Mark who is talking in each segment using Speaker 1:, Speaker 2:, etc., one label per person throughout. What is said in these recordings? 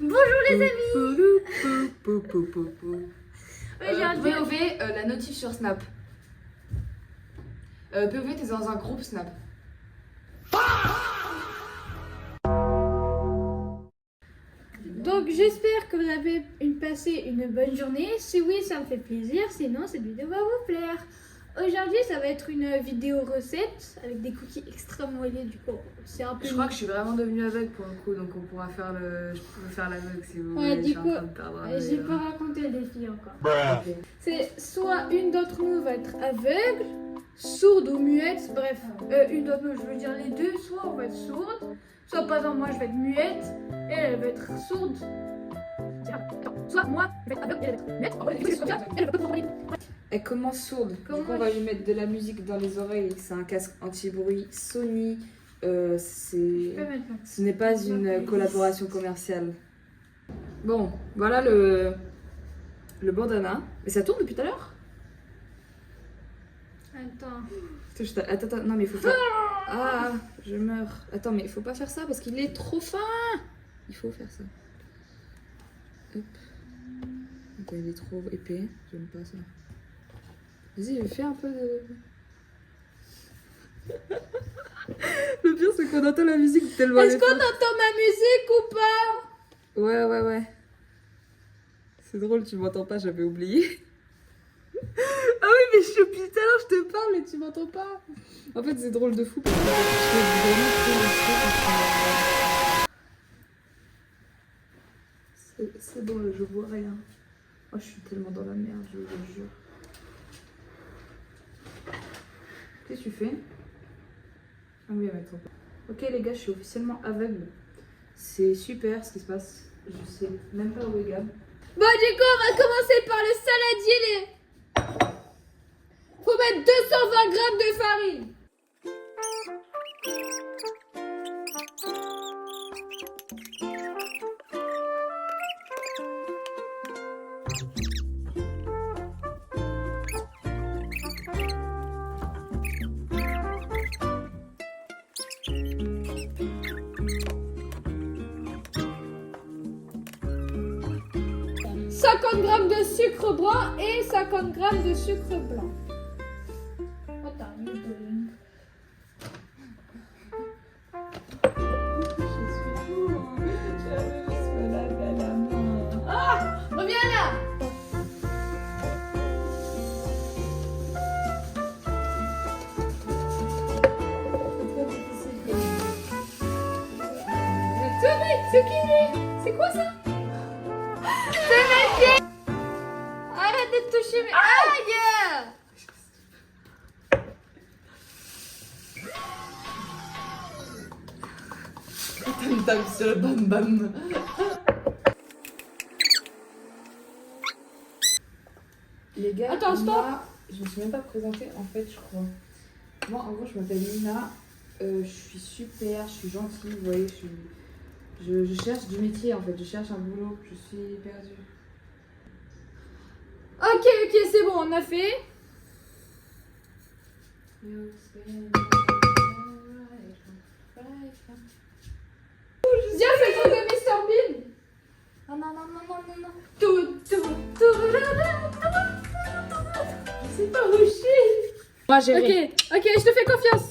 Speaker 1: Bonjour les amis.
Speaker 2: POV, la notif sur Snap. POV, t'es dans un groupe Snap.
Speaker 1: Donc j'espère que vous avez passé une bonne journée. Si oui, ça me fait plaisir. Sinon, cette vidéo va vous plaire. Aujourd'hui, ça va être une vidéo recette avec des cookies extrêmement moelleux. Du coup, c'est un peu.
Speaker 2: Je crois que je suis vraiment devenue aveugle pour le coup, donc on pourra faire je pourrais faire l'aveugle si vous
Speaker 1: Ouais,
Speaker 2: voulez.
Speaker 1: du
Speaker 2: Je suis
Speaker 1: coup,
Speaker 2: en train de perdre un
Speaker 1: j'ai
Speaker 2: œil,
Speaker 1: pas raconté le défi encore.
Speaker 2: Ok.
Speaker 1: C'est soit une d'entre nous va être aveugle, sourde ou muette, bref, une d'entre nous, je veux dire les deux, soit on va être sourde, soit par exemple moi je vais être muette et elle va être sourde. Soit moi je vais être aveugle et elle va être muette, elle va pas parler.
Speaker 2: Elle commence sourde. Du coup, on va lui mettre de la musique dans les oreilles. C'est un casque anti-bruit Sony. Ce n'est pas une collaboration commerciale. Bon, voilà le bandana. Mais ça tourne depuis tout à l'heure? Attends, non mais il faut faire... Ah, je meurs. Attends, mais il faut pas faire ça parce qu'il est trop fin. Il faut faire ça. Hop. Attends, il est trop épais. J'aime pas ça. Vas-y, fais un peu de... Le pire, c'est qu'on entend la musique tellement...
Speaker 1: Est-ce qu'on entend ma musique ou pas?
Speaker 2: Ouais. C'est drôle, tu m'entends pas, j'avais oublié. Ah oui, mais depuis tout à l'heure, je te parle et tu m'entends pas. En fait, c'est drôle de fou parce que je fais vraiment trop de... C'est bon, je vois rien. Oh, je suis tellement dans la merde, je le jure. Qu'est-ce que tu fais? Ah oui, attends. Ok les gars, je suis officiellement aveugle. C'est super ce qui se passe. Je sais même pas où est Gab.
Speaker 1: Bon, du coup, on va commencer par le saladier. Faut mettre 220 grammes de farine. $50 grammes de sucre brun et 50 grammes de sucre blanc. Attends, une deux.
Speaker 2: J'avais juste me laver la main.
Speaker 1: Ah, reviens là. C'est quoi ça? Arrête de te toucher, mais aïe!
Speaker 2: Il me tape sur le bam bam. Les gars,
Speaker 1: Attends, stop.
Speaker 2: moi, je me suis même pas présentée en fait, je crois. Moi, en gros, je m'appelle Nina. Je suis super, je suis gentille, vous voyez, je cherche du métier en fait, je cherche un boulot, je suis perdue.
Speaker 1: Ok, c'est bon, on a fait. Viens, fais le truc de Mr. Bean. Non.
Speaker 2: Je sais pas où je suis. Moi, j'ai
Speaker 1: Ok, je te fais confiance.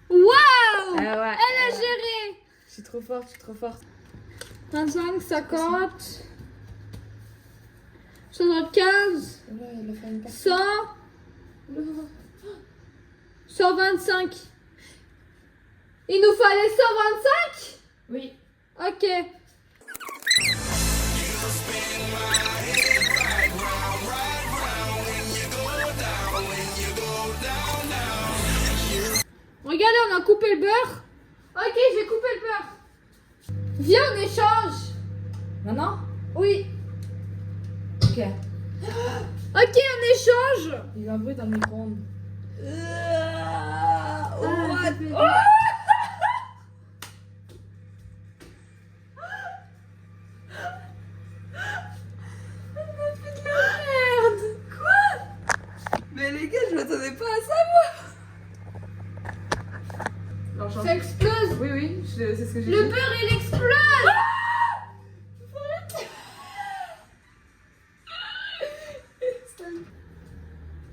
Speaker 1: Waouh!
Speaker 2: Ah ouais,
Speaker 1: Elle a géré.
Speaker 2: je suis trop forte.
Speaker 1: 25, 50, 75, 100, 125. Il nous fallait 125?
Speaker 2: Oui.
Speaker 1: Ok. Regardez, on a coupé le beurre. Ok, j'ai coupé le beurre. Viens, on échange.
Speaker 2: Maintenant?
Speaker 1: Oui.
Speaker 2: Ok.
Speaker 1: Ok, on échange.
Speaker 2: Il y a un bruit dans le micro-ondes.
Speaker 1: Merde.
Speaker 2: Mais les gars, je m'attendais pas à ça, moi. Alors, change.
Speaker 1: Ça explose.
Speaker 2: Oui, oui, c'est ce que j'ai
Speaker 1: Le
Speaker 2: dit.
Speaker 1: beurre, il explose.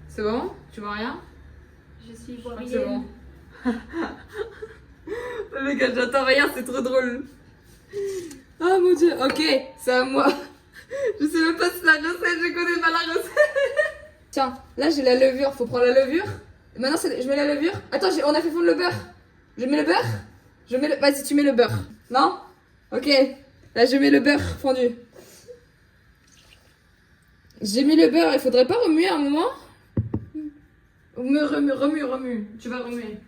Speaker 2: C'est bon? Tu vois rien?
Speaker 1: Je suis
Speaker 2: Je crois que
Speaker 1: ivoirienne.
Speaker 2: c'est bon. Le gars, j'entends rien, c'est trop drôle. Oh mon dieu, ok, c'est à moi. Je sais même pas si la recette, je connais pas la recette. Tiens, là j'ai la levure, faut prendre la levure. Maintenant je mets la levure. Attends, on a fait fondre le beurre. Je mets le beurre. Vas-y, tu mets le beurre. Non? Ok, là je mets le beurre fondu. J'ai mis le beurre, il faudrait pas remuer un moment? Remue. Tu vas remuer.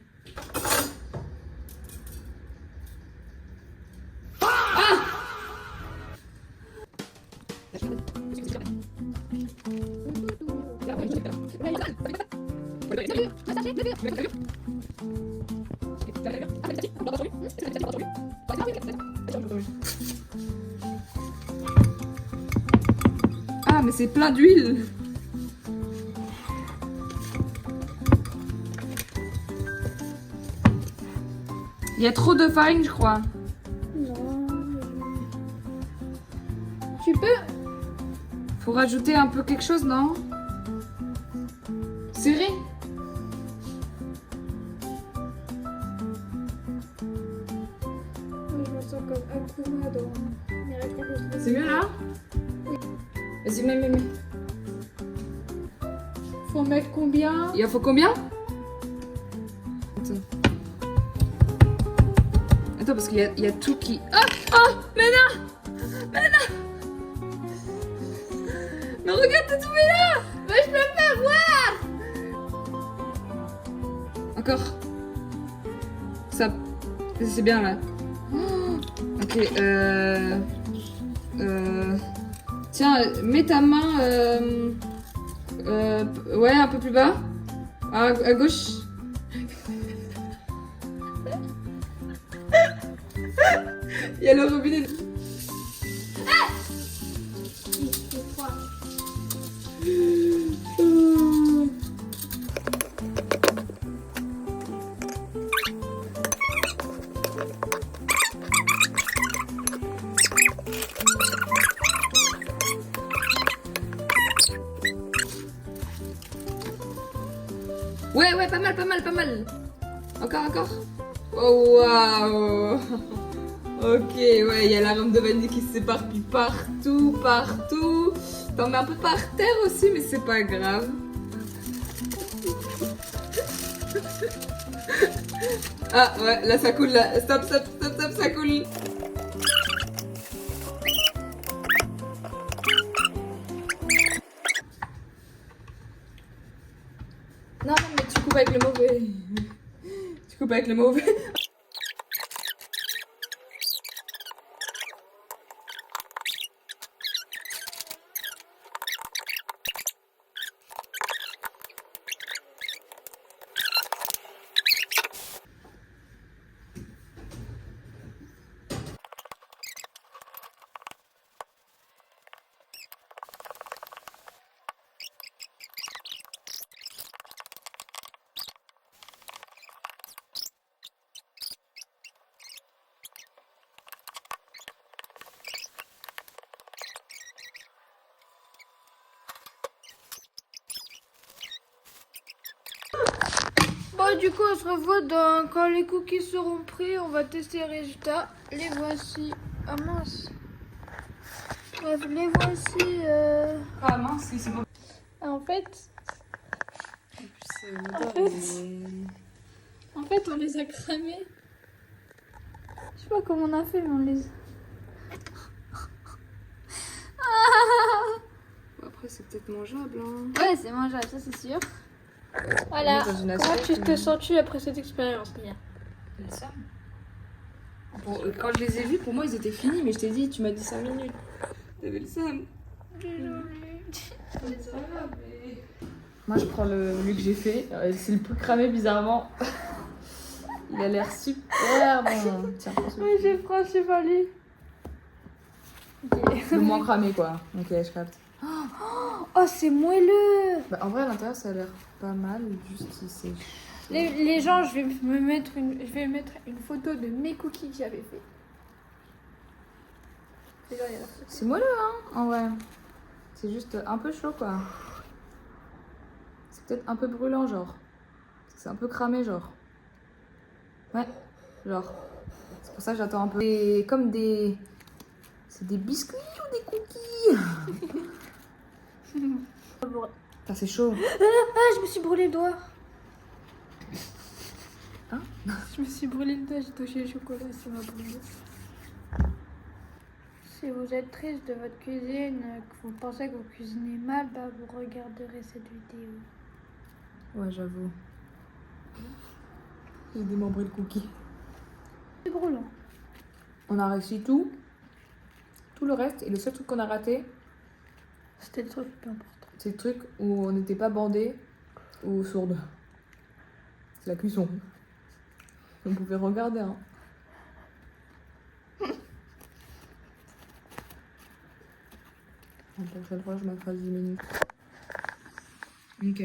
Speaker 2: Ah, mais c'est plein d'huile. Il y a trop de farine, je crois.
Speaker 1: Non. Tu peux.
Speaker 2: Faut rajouter un peu quelque chose, non? Serré?
Speaker 1: Je me sens comme Akuma dans Miraculous.
Speaker 2: C'est mieux là? Vas-y, mets.
Speaker 1: Faut mettre combien?
Speaker 2: Il en faut combien? Attends, parce qu'il y a tout qui... Oh, mais non! Mais regarde, t'es tombé là!
Speaker 1: Mais je peux pas voir.
Speaker 2: Encore. Ça... C'est bien là. Ok, Tiens, mets ta main... Ouais, un peu plus bas. À gauche. Il y a le robinet.
Speaker 1: Il fait froid.
Speaker 2: Ouais, pas mal. Encore. Oh, waouh. Ok, ouais, il y a l'arôme de vanille qui s'éparpille partout. T'en mets un peu par terre aussi, mais c'est pas grave. Ah, ouais, là ça coule, là. Stop, ça coule. Non, mais tu coupes avec le mauvais.
Speaker 1: Bon, du coup, on se revoit quand les cookies seront prêts. On va tester les résultats. Les voici. Ah mince. Bref, les voici.
Speaker 2: Ah mince, c'est bon.
Speaker 1: En fait, on les a cramés. Je sais pas comment on a fait, mais on les.
Speaker 2: Après, c'est peut-être mangeable. Hein.
Speaker 1: Ouais, c'est mangeable, ça c'est sûr. Voilà.
Speaker 2: Dans une
Speaker 1: Comment
Speaker 2: assiette,
Speaker 1: tu te sens-tu après cette expérience, Mia?
Speaker 2: Bon, quand je les ai vus, pour moi, ils étaient finis, mais je t'ai dit, tu m'as dit 5 minutes. T'avais le seum.
Speaker 1: Désolée.
Speaker 2: Moi, je prends lui que j'ai fait. C'est le plus cramé, bizarrement. Il a l'air super bon. Tiens, prends celui-là.
Speaker 1: Oui, j'ai principalement. Ok.
Speaker 2: Le moins cramé, quoi. Ok, je capte.
Speaker 1: Oh, c'est moelleux.
Speaker 2: Bah, en vrai, à l'intérieur, ça a l'air pas mal. Juste, c'est
Speaker 1: Les gens, je vais mettre une photo de mes cookies que j'avais fait. Et là, il y a la photo.
Speaker 2: C'est moelleux, hein, en vrai. C'est juste un peu chaud, quoi. C'est peut-être un peu brûlant, genre. C'est un peu cramé, genre. Ouais, genre. C'est pour ça que j'attends un peu. Comme des... C'est des biscuits ou des cookies? Putain, c'est chaud.
Speaker 1: Ah, je me suis brûlé le doigt.
Speaker 2: Hein?
Speaker 1: Je me suis brûlé le doigt, j'ai touché le chocolat, ça m'a brûlé. Si vous êtes triste de votre cuisine, que vous pensez que vous cuisinez mal, bah vous regarderez cette vidéo.
Speaker 2: Ouais, j'avoue. J'ai démembré le cookie.
Speaker 1: C'est brûlant.
Speaker 2: On a réussi tout. Tout le reste. Et le seul truc qu'on a raté,
Speaker 1: C'était le truc le plus important.
Speaker 2: c'est le truc où on n'était pas bandé ou sourde. C'est la cuisson. On pouvait regarder, hein. La prochaine fois, je m'en ferai 10 minutes. Ok.